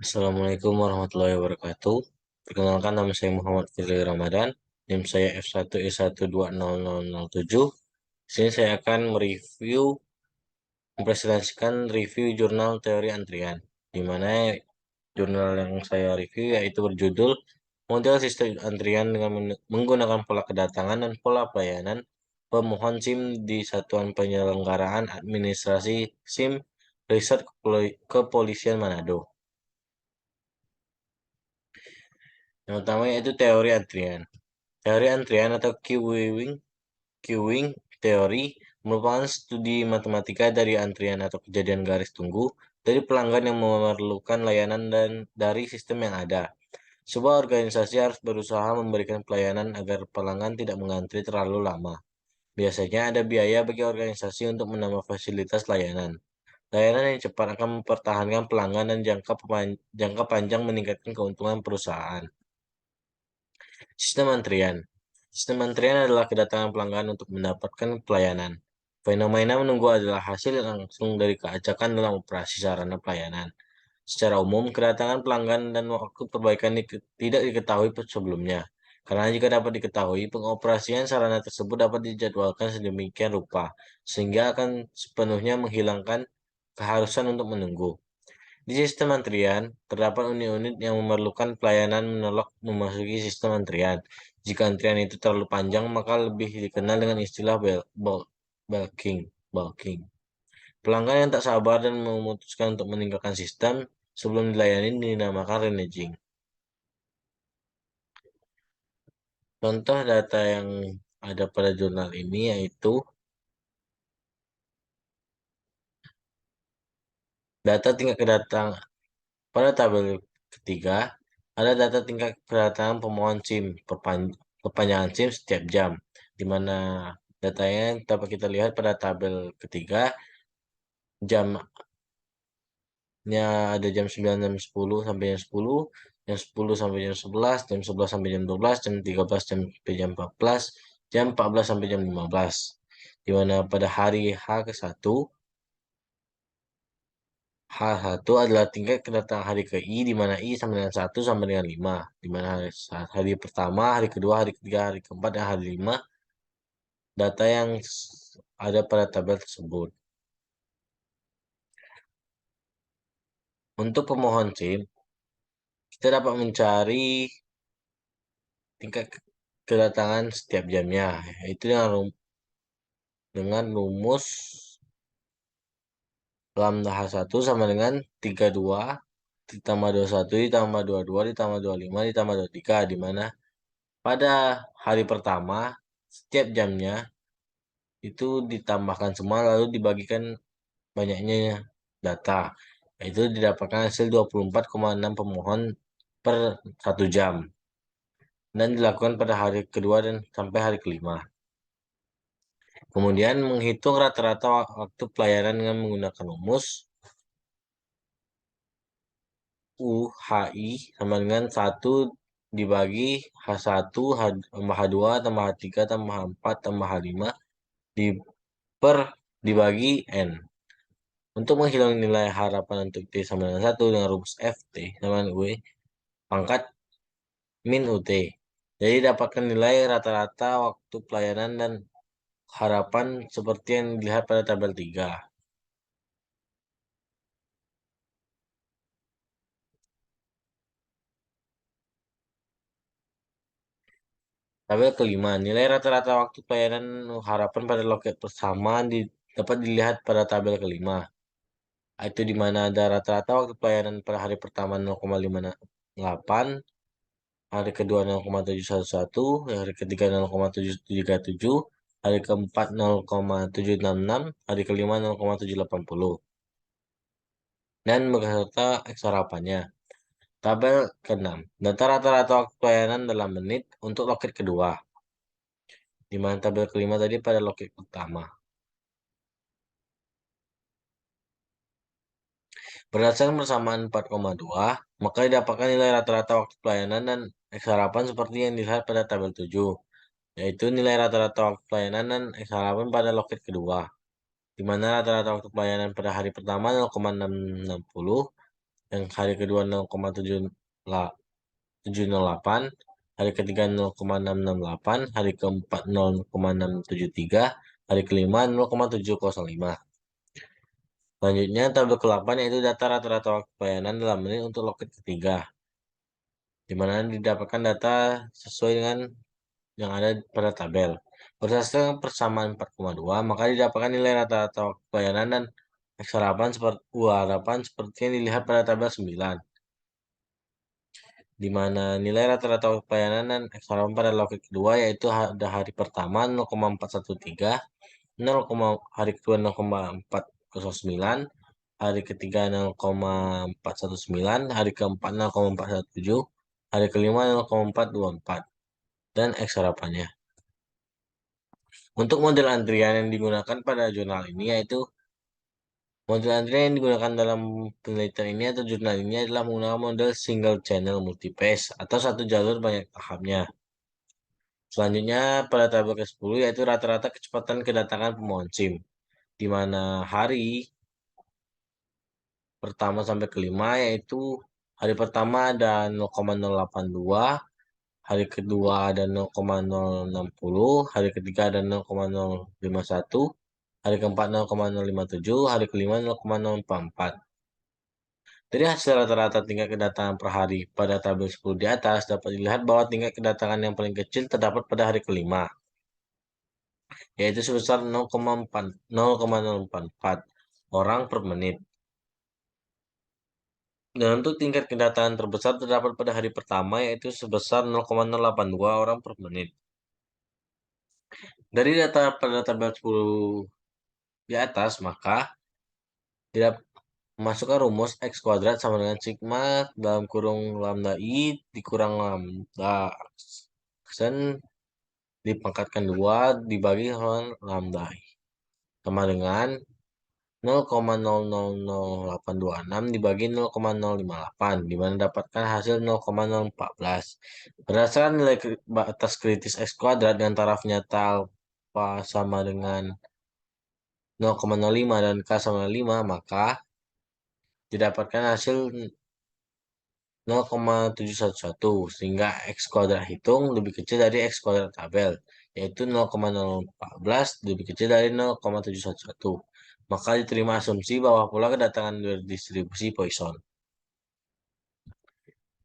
Assalamualaikum warahmatullahi wabarakatuh. Perkenalkan nama saya Muhammad Firly Ramadan. NIM saya F1E1200007. Di sini saya akan mempresentasikan review jurnal teori antrian, di mana jurnal yang saya review yaitu berjudul Model Sistem Antrian dengan menggunakan pola kedatangan dan pola pelayanan pemohon SIM di Satuan Penyelenggaraan Administrasi SIM Riset Kepolisian Manado. Yang pertama yaitu teori antrian. Teori antrian atau queuing teori merupakan studi matematika dari antrian atau kejadian garis tunggu dari pelanggan yang memerlukan layanan dan dari sistem yang ada. Sebuah organisasi harus berusaha memberikan pelayanan agar pelanggan tidak mengantri terlalu lama. Biasanya ada biaya bagi organisasi untuk menambah fasilitas layanan. Layanan yang cepat akan mempertahankan pelanggan dan jangka panjang meningkatkan keuntungan perusahaan. Sistem antrian. Sistem antrian adalah kedatangan pelanggan untuk mendapatkan pelayanan. Fenomena menunggu adalah hasil langsung dari keacakan dalam operasi sarana pelayanan. Secara umum, kedatangan pelanggan dan waktu perbaikan tidak diketahui sebelumnya. Karena jika dapat diketahui, pengoperasian sarana tersebut dapat dijadwalkan sedemikian rupa, sehingga akan sepenuhnya menghilangkan keharusan untuk menunggu. Di sistem antrian, terdapat unit-unit yang memerlukan pelayanan menolak memasuki sistem antrian. Jika antrian itu terlalu panjang, maka lebih dikenal dengan istilah bulking. bulking. Pelanggan yang tak sabar dan memutuskan untuk meninggalkan sistem sebelum dilayani dinamakan reneging. Contoh data yang ada pada jurnal ini yaitu data tingkat kedatangan. Pada tabel ketiga, ada data tingkat kedatangan pemohon SIM perpanjangan SIM setiap jam, di mana datanya dapat kita lihat pada tabel ketiga, jamnya ada jam 9 jam 10 sampai jam 10, jam 10 sampai jam 11, jam 11 sampai jam 12, jam 13 sampai jam 14, jam 14 sampai jam 15. Di mana pada hari H ke-1, H1 adalah tingkat kedatangan hari ke I, di mana I sama dengan 1 sama dengan 5. Di mana hari pertama, hari kedua, hari ketiga, hari keempat, dan hari 5. Data yang ada pada tabel tersebut. Untuk pemohon SIM, kita dapat mencari tingkat kedatangan setiap jamnya. Yaitu dengan rumus lambda H1 sama dengan 32 ditambah 21 ditambah 22 ditambah 25 ditambah 23, di mana pada hari pertama setiap jamnya itu ditambahkan semua lalu dibagikan banyaknya data. Itu didapatkan hasil 24,6 pemohon per 1 jam. Dan dilakukan pada hari kedua dan sampai hari kelima. Kemudian menghitung rata-rata waktu pelayanan dengan menggunakan rumus UHI sama dengan 1 dibagi H1 tambah H2 tambah H3 tambah H4 tambah H5 di per dibagi N. Untuk menghilang nilai harapan untuk T sama dengan 1 dengan rumus FT sama dengan UE pangkat min UT. Jadi dapatkan nilai rata-rata waktu pelayanan dan harapan seperti yang dilihat pada tabel 3. Tabel kelima, nilai rata-rata waktu pelayanan harapan pada loket pertama dapat dilihat pada tabel kelima. Itu di mana ada rata-rata waktu pelayanan pada hari pertama 0,58, hari kedua 0,711, hari ketiga 0,737, hari keempat 0,766, hari kelima 0,780. Dan beserta X harapannya. Tabel ke-6, data rata-rata waktu pelayanan dalam menit untuk loket kedua. Di mana tabel kelima tadi pada loket pertama. Berdasarkan persamaan 4,2, maka didapatkan nilai rata-rata waktu pelayanan dan X harapan seperti yang dilihat pada tabel 7, yaitu nilai rata-rata waktu pelayanan dan X harapan pada loket kedua, di mana rata-rata waktu pelayanan pada hari pertama 0,660, yang hari kedua 0,708, hari ketiga 0,668, hari keempat 0,673, hari kelima 0,705. Selanjutnya tabel ke-8 yaitu data rata-rata waktu pelayanan dalam menit untuk loket ketiga, di mana didapatkan data sesuai dengan yang ada pada tabel. Berdasarkan persamaan 4,2, maka didapatkan nilai rata-rata waktu pelayanan dan X harapan seperti yang dilihat pada tabel 9, di mana nilai rata-rata waktu pelayanan dan X harapan pada loket kedua yaitu pada hari pertama 0,413, hari kedua 0,409, hari ketiga 0,419, hari keempat 0,417, hari kelima 0,424, dan X harapannya. Untuk model antrian yang digunakan pada jurnal ini yaitu model antrian yang digunakan dalam penelitian ini atau jurnal ini adalah menggunakan model single channel multi-phase atau satu jalur banyak tahapnya. Selanjutnya pada tabel ke-10 yaitu rata-rata kecepatan kedatangan pemohon SIM, di mana hari pertama sampai kelima yaitu hari pertama ada 0,082, hari kedua ada 0,060, hari ketiga ada 0,051, hari keempat 0,057, hari kelima 0,044. Dari hasil rata-rata tingkat kedatangan per hari pada tabel 10 di atas dapat dilihat bahwa tingkat kedatangan yang paling kecil terdapat pada hari kelima, yaitu sebesar 0,044 orang per menit. Dan untuk tingkat kedatangan terbesar terdapat pada hari pertama yaitu sebesar 0,082 orang per menit. Dari data pada tabel 10 di atas, maka tidak masukkan rumus X kuadrat sama dengan sigma dalam kurung lambda I dikurang lambda Xn dipangkatkan 2 dibagi dengan lambda I sama dengan 0,0000826 dibagi 0,058, di mana dapatkan hasil 0,014. Berdasarkan nilai batas kritis X kuadrat dan taraf nyata alfa sama dengan 0,05 dan K sama dengan 5, maka didapatkan hasil 0,711 sehingga X kuadrat hitung lebih kecil dari X kuadrat tabel, yaitu 0,014 lebih kecil dari 0,711. Maka diterima asumsi bahwa pola kedatangan berdistribusi Poisson.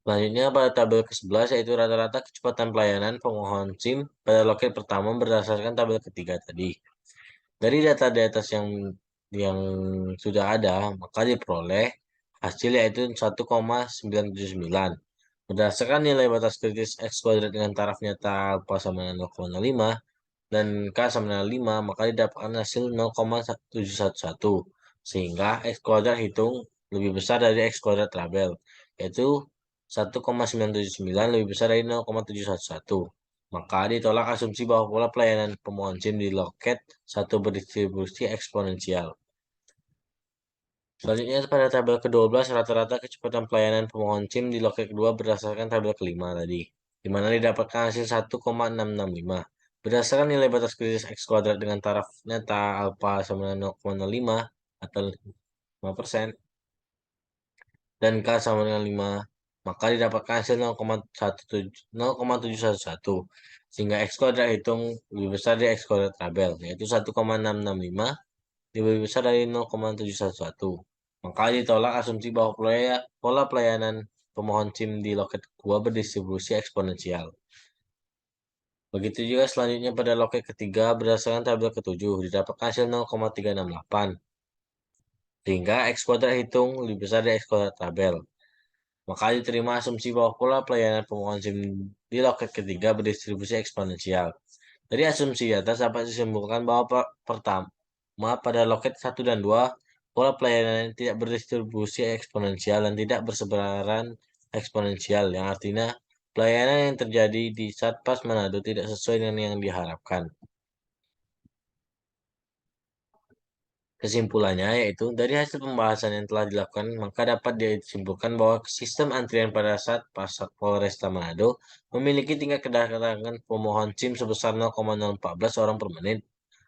Selanjutnya pada tabel ke-11 yaitu rata-rata kecepatan pelayanan pemohon SIM pada loket pertama berdasarkan tabel ketiga tadi. Dari data di atas yang sudah ada, maka diperoleh hasil yaitu 1,979. Berdasarkan nilai batas kritis X kuadrat dengan taraf nyata alfa sama dengan 0,05 dan K sama dengan 5, maka didapatkan hasil 0,711. Sehingga X kuadrat hitung lebih besar dari X kuadrat tabel, yaitu 1,979 lebih besar dari 0,711. Maka ditolak asumsi bahwa pola pelayanan pemohon SIM di loket satu berdistribusi eksponensial. Selanjutnya pada tabel ke-12 rata-rata kecepatan pelayanan pemohon SIM di loket kedua berdasarkan tabel kelima tadi, di mana didapatkan hasil 1,665. Berdasarkan nilai batas kritis X kuadrat dengan taraf nyata alfa sama dengan 0,05 atau 5% dan K sama dengan 5, maka didapatkan hasil 0,711 sehingga X kuadrat hitung lebih besar dari X kuadrat tabel, yaitu 1,665 lebih besar dari 0,711. Maka ditolak asumsi bahwa pola pelayanan pemohon SIM di loket 2 berdistribusi eksponensial. Begitu juga selanjutnya pada loket ketiga berdasarkan tabel ke-7 didapatkan hasil 0,368. Sehingga X kuadrat hitung lebih besar dari X kuadrat tabel. Maka diterima asumsi bahwa pola pelayanan pemohon SIM di loket ketiga berdistribusi eksponensial. Dari asumsi di atas dapat disimpulkan bahwa pertama pada loket 1 dan 2, pola pelayanan tidak berdistribusi eksponensial dan tidak bersebaran eksponensial, yang artinya pelayanan yang terjadi di Satpas Manado tidak sesuai dengan yang diharapkan. Kesimpulannya yaitu dari hasil pembahasan yang telah dilakukan maka dapat disimpulkan bahwa sistem antrian pada saat Pasar Polresta Manado memiliki tingkat kedatangan pemohon SIM sebesar 0,014 orang per menit.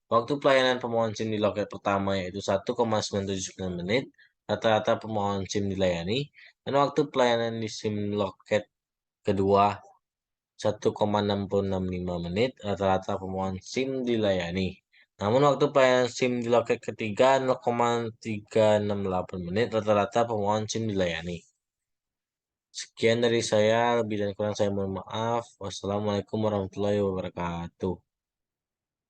Waktu pelayanan pemohon SIM di loket pertama yaitu 1,979 menit rata-rata pemohon SIM dilayani, dan waktu pelayanan di SIM loket kedua 1,665 menit, rata-rata pemohon SIM dilayani. Namun waktu pelayanan SIM di loket ketiga 0,368 menit, rata-rata pemohon SIM dilayani. Sekian dari saya, lebih dan kurang saya mohon maaf. Wassalamualaikum warahmatullahi wabarakatuh.